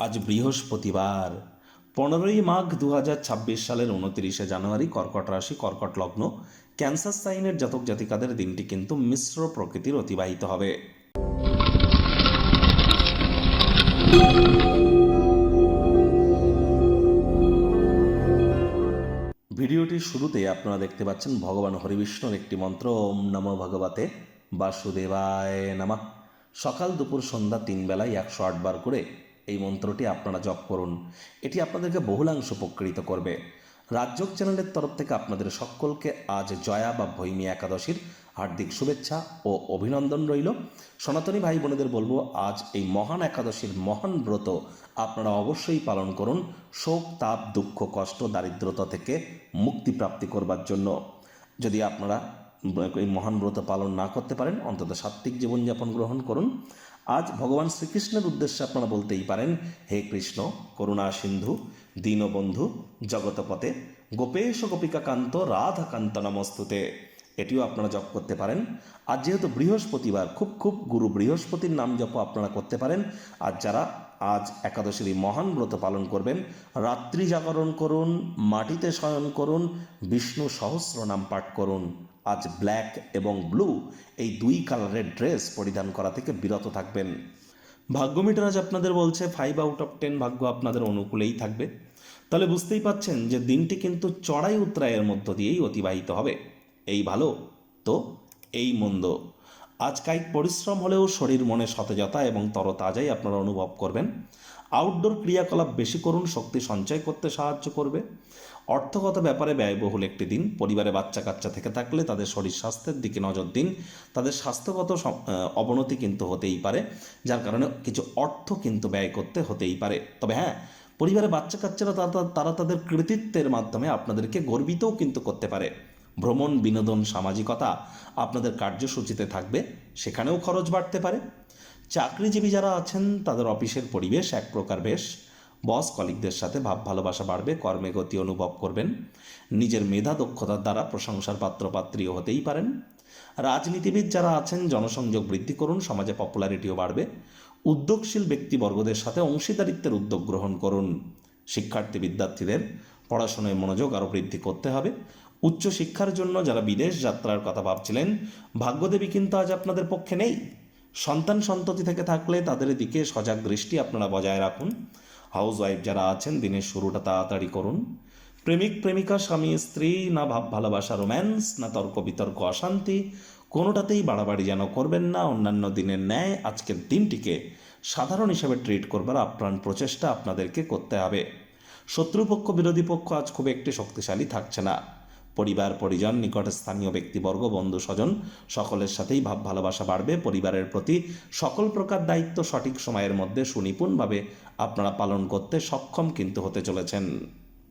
আজ বৃহস্পতিবার 15ই মাঘ 2026 সালের 29শে জানুয়ারি। কর্কট রাশি, কর্কট লগ্ন, ক্যান্সার সাইনের জাতক জাতিকাদের দিনটি কিন্তু মিশ্র প্রকৃতির অতিবাহিত হবে। ভিডিওটির শুরুতে আপনারা দেখতে পাচ্ছেন ভগবান হরিবিষ্ণুর একটি মন্ত্র, ওম নমো ভগবতে বাসুদেবায় নমঃ। সকাল দুপুর সন্ধ্যা 3 বেলায় 108 বার করে এই মন্ত্রটি আপনারা জপ করুন। এটি আপনাদেরকে বহুলাংশ উপকৃত করবে। রাজযোগ চ্যানেলের তরফ থেকে আপনাদের সকলকে আজ জয়া বা ভৈমী একাদশীর হার্দিক শুভেচ্ছা ও অভিনন্দন রইল। সনাতনী ভাই বোনেদের বলবো, আজ এই মহান একাদশীর মহান ব্রত আপনারা অবশ্যই পালন করুন, শোক, তাপ, দুঃখ, কষ্ট, দারিদ্রতা থেকে মুক্তি প্রাপ্তি করবার জন্য। যদি আপনারা এই মহান ব্রত পালন না করতে পারেন, অন্তত সাত্ত্বিক জীবনযাপন গ্রহণ করুন। আজ ভগবান শ্রীকৃষ্ণের উদ্দেশ্যে আপনারা বলতেই পারেন, হে কৃষ্ণ, করুণা সিন্ধু, দীনবন্ধু, জগতপতে, গোপেশ গোপিকাকান্ত রাধাকান্ত নমস্তুতে। এটিও আপনারা জপ করতে পারেন। আজ যেহেতু বৃহস্পতিবার, খুব গুরু বৃহস্পতির নাম জপ আপনারা করতে পারেন। আর যারা আজ একাদশীর এই মহান ব্রত পালন করবেন, রাত্রি জাগরণ করুন, মাটিতে শয়ন করুন, বিষ্ণু সহস্র নাম পাঠ করুন। আজ ব্ল্যাক এবং ব্লু এই দুই কালারের ড্রেস পরিধান করা থেকে বিরত থাকবেন। ভাগ্য মিটার আজ আপনাদের বলছে 5/10 ভাগ্য আপনাদের অনুকূলেই থাকবে। তাহলে বুঝতেই পাচ্ছেন যে দিনটি কিন্তু চড়াই উতরাইয়ের মধ্য দিয়েই অতিবাহিত হবে। এই ভালো তো এই মন্দ। আজ কায়িক পরিশ্রম হলেও শরীর মনে সতেজতা এবং তরতাজাই আপনারা অনুভব করবেন। আউটডোর ক্রিয়াকলাপ বেশি করুন, শক্তি সঞ্চয় করতে সাহায্য করবে। অর্থগত ব্যাপারে ব্যয়বহুল একটি দিন। পরিবারে বাচ্চা কাচ্চা থেকে থাকলে তাদের শরীর স্বাস্থ্যের দিকে নজর দিন। তাদের স্বাস্থ্যগত অবনতি কিন্তু হতেই পারে, যার কারণে কিছু অর্থ কিন্তু ব্যয় করতে হতেই পারে। তবে হ্যাঁ, পরিবারে বাচ্চা কাচ্চারা তারা তাদের কৃতিত্বের মাধ্যমে আপনাদেরকে গর্বিতও কিন্তু করতে পারে। ভ্রমণ, বিনোদন, সামাজিকতা আপনাদের কার্যসূচিতে থাকবে, সেখানেও খরচ বাড়তে পারে। চাকরিজীবী যারা আছেন তাদের অফিসের পরিবেশ এক প্রকার বেশ। বস কলিগদের সাথে ভাব ভালোবাসা বাড়বে, কর্মে গতি অনুভব করবেন। নিজের মেধা দক্ষতার দ্বারা প্রশংসার পাত্রপাত্রীও হতেই পারেন। রাজনীতিবিদ যারা আছেন জনসংযোগ বৃদ্ধি করুন, সমাজে পপুলারিটিও বাড়বে। উদ্যোগশীল ব্যক্তিবর্গদের সাথে অংশীদারিত্বের উদ্যোগ গ্রহণ করুন। শিক্ষার্থী বিদ্যার্থীদের পড়াশোনায় মনোযোগ আরও বৃদ্ধি করতে হবে। উচ্চশিক্ষার জন্য যারা বিদেশ যাত্রার কথা ভাবছিলেন, ভাগ্যদেবী কিন্তু আজ আপনাদের পক্ষে নেই। সন্তান সন্ততি থেকে থাকলে তাদের দিকে সজাগ দৃষ্টি আপনারা বজায় রাখুন। হাউস ওয়াইফ যারা আছেন, দিনের শুরুটা তাড়াতাড়ি করুন। প্রেমিক প্রেমিকা, স্বামী স্ত্রী, না ভাব ভালোবাসা রোম্যান্স, না তর্ক বিতর্ক অশান্তি, কোনোটাতেই বাড়াবাড়ি যেন করবেন না। অন্যান্য দিনের ন্যায় আজকের দিনটিকে সাধারণ হিসেবে ট্রিট করবার আপ্রাণ প্রচেষ্টা আপনাদেরকে করতে হবে। শত্রুপক্ষ বিরোধী পক্ষ আজ খুব একটি শক্তিশালী থাকছে না। পরিবার পরিজন, নিকট স্থানীয় ব্যক্তিবর্গ, বন্ধু স্বজন সকলের সাথেই ভাব ভালোবাসা বাড়বে। পরিবারের প্রতি সকল প্রকার দায়িত্ব সঠিক সময়ের মধ্যে সুনিপুণভাবে আপনারা পালন করতে সক্ষম কিন্তু হতে চলেছেন।